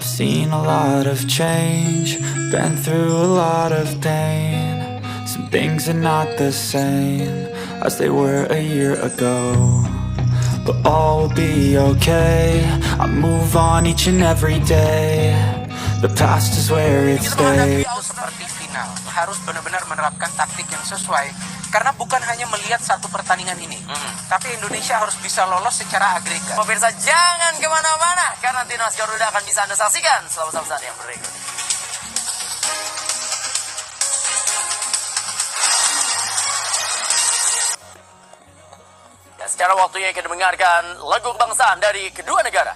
I've seen a lot of change, been through a lot of pain. Some things are not the same as they were a year ago, but all will be okay. I move on each and every day. The past is where it stays. Seperti final, harus benar-benar menerapkan taktik yang sesuai. Karena bukan hanya melihat satu pertandingan ini, tapi Indonesia harus bisa lolos secara agregat. Pemirsa jangan kemana-mana, karena Timnas Garuda akan bisa Anda saksikan selama saat yang berikut. Ya, sekarang waktunya kita dengarkan lagu kebangsaan dari kedua negara.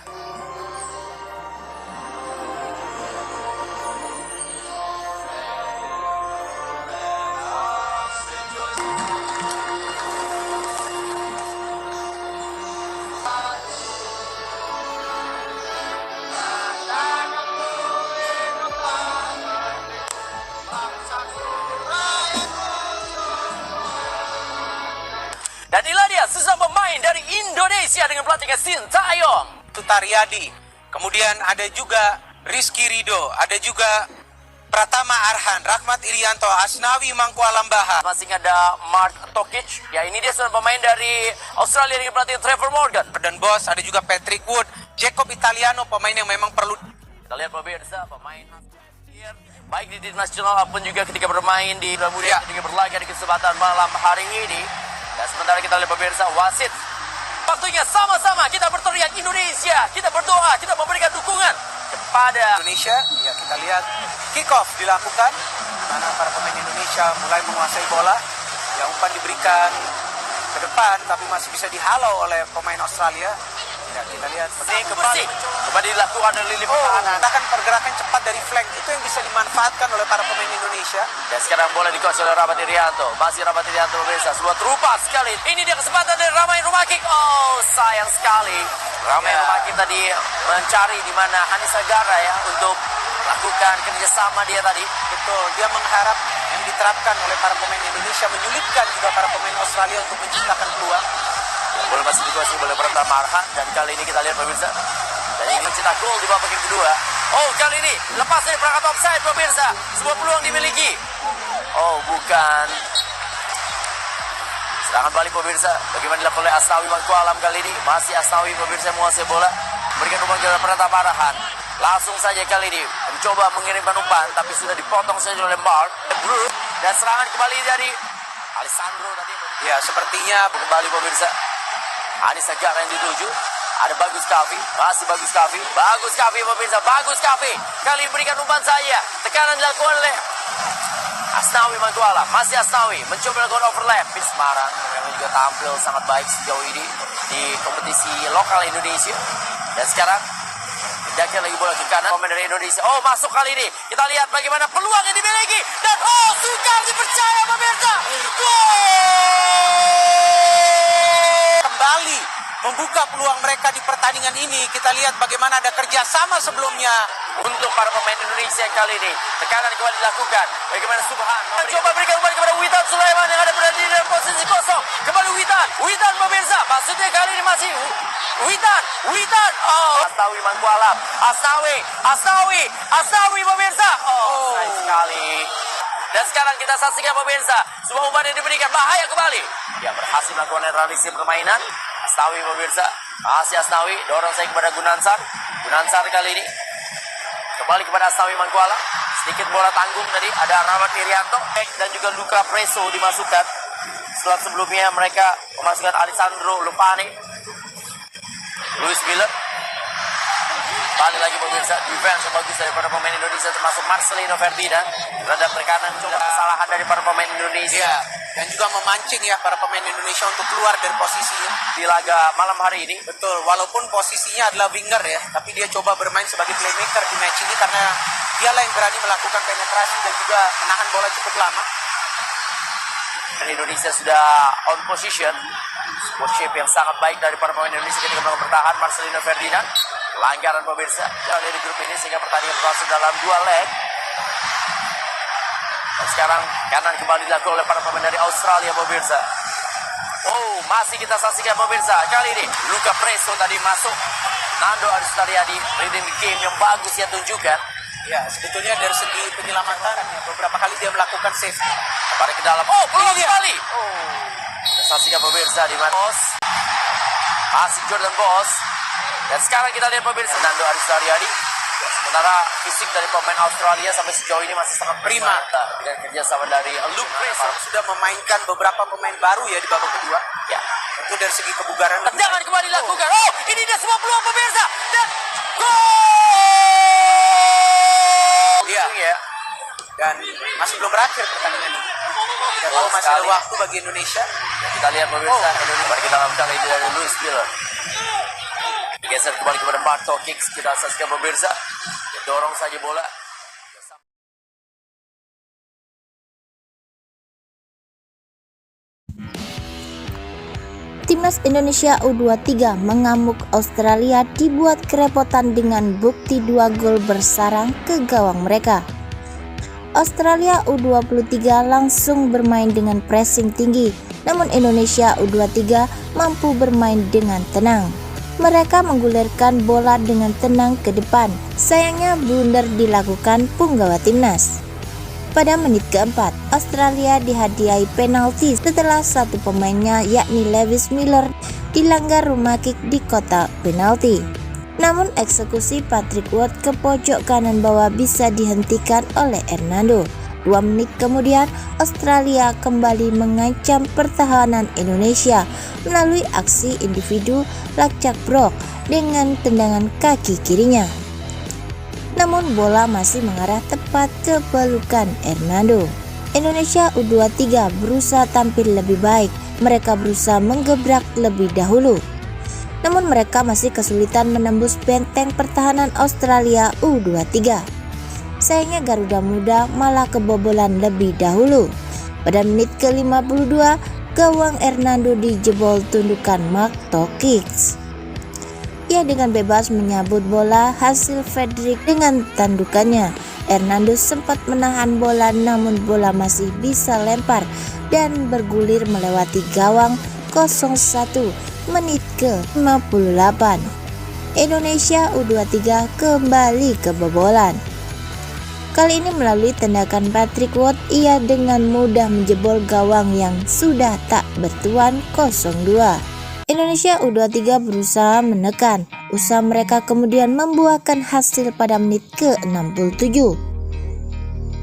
Dan inilah dia sesama pemain dari Indonesia dengan pelatihnya Sintayong. Tutaryadi, kemudian ada juga Rizky Ridho, ada juga Pratama Arhan, Rahmat Irianto, Asnawi Mangkualam Baha. Masih ada Mark Tokic. Ya, ini dia seorang pemain dari Australia dengan pelatih Trevor Morgan. Dan bos, ada juga Patrick Wood, Jacob Italiano, pemain yang memang perlu. Kita lihat pemirsa, pemain baik di tim nasional maupun juga ketika bermain di kemudian ketika berlaga di kesempatan malam hari ini. Dan sementara kita lihat pemirsa, wasit. Waktunya sama-sama kita berteriak Indonesia. Kita berdoa, kita memberikan dukungan kepada Indonesia. Ya, kita lihat kick off dilakukan, di mana para pemain Indonesia mulai menguasai bola. Yang umpan diberikan ke depan, tapi masih bisa dihalau oleh pemain Australia. Ya, kita lihat kembali dilakukan oleh lini pertahanan. Bahkan pergerakan cepat dari flank itu yang bisa dimanfaatkan oleh para pemain Indonesia. Dan sekarang bola dikuasai oleh Rahmat Irianto. Masih Rahmat Irianto pemirsa. Sebuah terupas sekali. Ini dia kesempatan dari Ramai Rumakik. Oh, sayang sekali. Ramai Rumakik tadi mencari di mana Hanis Sagara ya untuk lakukan kerjasama dia tadi. Betul, dia mengharap yang diterapkan oleh para pemain Indonesia menyulitkan juga para pemain Australia untuk menciptakan peluang. Bola masih dikuasai oleh Pratama Arhan. Dan kali ini kita lihat pemirsa. Dan ini mencetak gol di babak kedua. Oh, kali ini lepas dari perangkat offside pemirsa. Sebuah peluang dimiliki. Oh, bukan. Serangan balik pemirsa. Bagaimana dilakukan oleh Asnawi Mangkualam kali ini. Masih Asnawi pemirsa menguasai bola. Berikan umpan ke Pratama Arhan. Langsung saja kali ini mencoba mengirimkan umpan, tapi sudah dipotong saja oleh Mark. Dan serangan kembali dari Alessandro tadi. Ya, sepertinya kembali pemirsa. Hanis Sagara yang dituju. Ada Bagus Kavi, masih Bagus Kavi. Bagus Kavi pemirsa, Bagus Kavi. Kali berikan umpan saya. Tekanan dilakukan oleh Asnawi Mangkualam. Masih Asnawi mencoba melakukan overlap. Pin Semarang memang juga tampil sangat baik sejauh ini di kompetisi lokal Indonesia. Dan sekarang Daki lagi bola ke kanan. Pemain dari Indonesia. Oh, masuk kali ini. Kita lihat bagaimana peluang yang dimiliki. Dan oh, sukar dipercaya pemirsa. Kembali membuka peluang mereka di pertandingan ini. Kita lihat bagaimana ada kerjasama sebelumnya. Untuk para pemain Indonesia kali ini. Tekanan kembali dilakukan. Bagaimana Subhan. Coba berikan umpan kepada Witan Sulaiman yang ada berada di dalam posisi kosong. Kembali Witan. Witan pemirsa. Maksudnya kali ini masih Witan. Oh, Asnawi Mangkualam. Asnawi pemirsa. Oh, sayang sekali. Dan sekarang kita saksikan pemirsa. Sebuah umpan yang diberikan. Bahaya kembali. Dia berhasil melakukan netralisasi permainan. Asnawi pemirsa. Masih Asnawi. Dorong saya kepada Gunansar. Gunansar kali ini. Kembali kepada Asnawi Mangkualam. Sedikit bola tanggung tadi. Ada Rahmat Irianto. Dan juga Luka Preso dimasukkan. Setelah sebelumnya mereka memasukkan Alessandro Lupani. Luis Miller. Balik lagi pemirsa. Defense yang bagus dari para pemain Indonesia. Termasuk Marcelino Ferdinand. Terhadap tekanan. Coba kesalahan dari para pemain Indonesia. Dan juga memancing ya para pemain Indonesia untuk keluar dari posisinya di laga malam hari ini. Betul, walaupun posisinya adalah winger ya, tapi dia coba bermain sebagai playmaker di match ini karena dialah yang berani melakukan penetrasi dan juga menahan bola cukup lama. Dan Indonesia sudah on position. Spot shape yang sangat baik dari para pemain Indonesia ketika melakukan bertahan. Marcelino Ferdinand. Pelanggaran pemirsa dari grup ini sehingga pertandingan berlangsung dalam 2 leg. Dan sekarang kanan kembali dilakukan oleh para pemain dari Australia pemirsa. Oh, masih kita saksikan pemirsa. Kali ini Luka Preso tadi masuk. Nando Aristariadi reading the game yang bagus dia tunjukkan. Ya, sebetulnya dari segi penyelamatan ya, beberapa kali dia melakukan save. Tarik ke dalam. Oh, peluang Ini dia. sekali. Kita saksikan pemirsa di mana Bos. Masih Jordan Bos. Dan sekarang kita lihat pemirsa Nando Aristariadi. Sementara fisik dari pemain Australia sampai sejauh ini masih sangat prima dengan kerjasama dari Luke Fraser. Sudah memainkan beberapa pemain baru ya di babak kedua. Ya. Tentu dari segi kebugaran. Tendangan kembali dilakukan. Oh, ini dia semua peluang pemirsa. Dan gol! Iya. Ya. Dan masih belum berakhir pertandingan ini. Dan Gol masih ada sekali. waktu bagi Indonesia. Kita lihat pemirsa Indonesia. Mari kita lakukan ini dari Louis Miller. Geser kembali kepada Marto Kicks. Kita saksikan pemirsa. Dorong saja bola. Timnas Indonesia U23 mengamuk Australia dibuat kerepotan dengan bukti 2 gol bersarang ke gawang mereka. Australia U23 langsung bermain dengan pressing tinggi, namun Indonesia U23 mampu bermain dengan tenang. Mereka menggulirkan bola dengan tenang ke depan. Sayangnya blunder dilakukan punggawa timnas. Pada menit keempat, Australia dihadiahi penalti setelah satu pemainnya yakni Lewis Miller dilanggar rumah kick di kotak penalti. Namun eksekusi Patrick Wood ke pojok kanan bawah bisa dihentikan oleh Hernando. 2 menit kemudian, Australia kembali mengancam pertahanan Indonesia melalui aksi individu Lacak Brok dengan tendangan kaki kirinya. Namun bola masih mengarah tepat ke pelukan Hernando. Indonesia U23 berusaha tampil lebih baik. Mereka berusaha menggebrak lebih dahulu. Namun mereka masih kesulitan menembus benteng pertahanan Australia U23. Sayangnya Garuda Muda malah kebobolan lebih dahulu. Pada menit ke-52, gawang Hernando dijebol tundukan Mark Tokix. Ia dengan bebas menyabut bola hasil Frederick dengan tandukannya. Hernando sempat menahan bola namun bola masih bisa lempar dan bergulir melewati gawang 0-1 menit ke-58. Indonesia U23 kembali kebobolan. Kali ini melalui tendakan Patrick Wood, ia dengan mudah menjebol gawang yang sudah tak bertuan 0-2. Indonesia U23 berusaha menekan. Usaha mereka kemudian membuahkan hasil pada menit ke-67.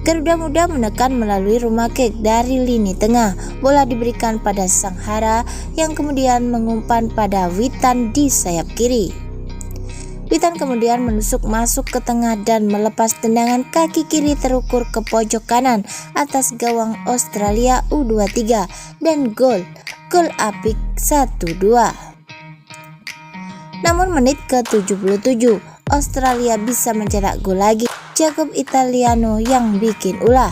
Garuda Muda menekan melalui rumah kick dari lini tengah. Bola diberikan pada Sanghara yang kemudian mengumpan pada Witan di sayap kiri. Witan kemudian menusuk masuk ke tengah dan melepas tendangan kaki kiri terukur ke pojok kanan atas gawang Australia U23 dan gol apik 1-2. Namun menit ke-77 Australia bisa mencetak gol lagi. Jacob Italiano yang bikin ulah.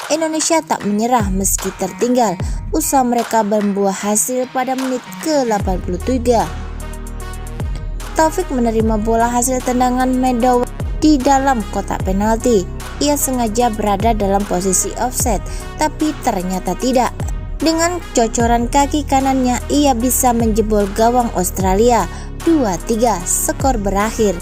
Indonesia tak menyerah meski tertinggal. Usaha mereka membuah hasil pada menit ke-83. Taufik menerima bola hasil tendangan Meadow di dalam kotak penalti. Ia sengaja berada dalam posisi offset, tapi ternyata tidak. Dengan cocoran kaki kanannya, ia bisa menjebol gawang Australia. 2-3, skor berakhir.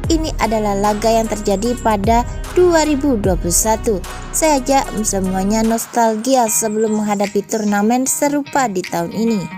Ini adalah laga yang terjadi pada 2021. Saya ajak semuanya nostalgia sebelum menghadapi turnamen serupa di tahun ini.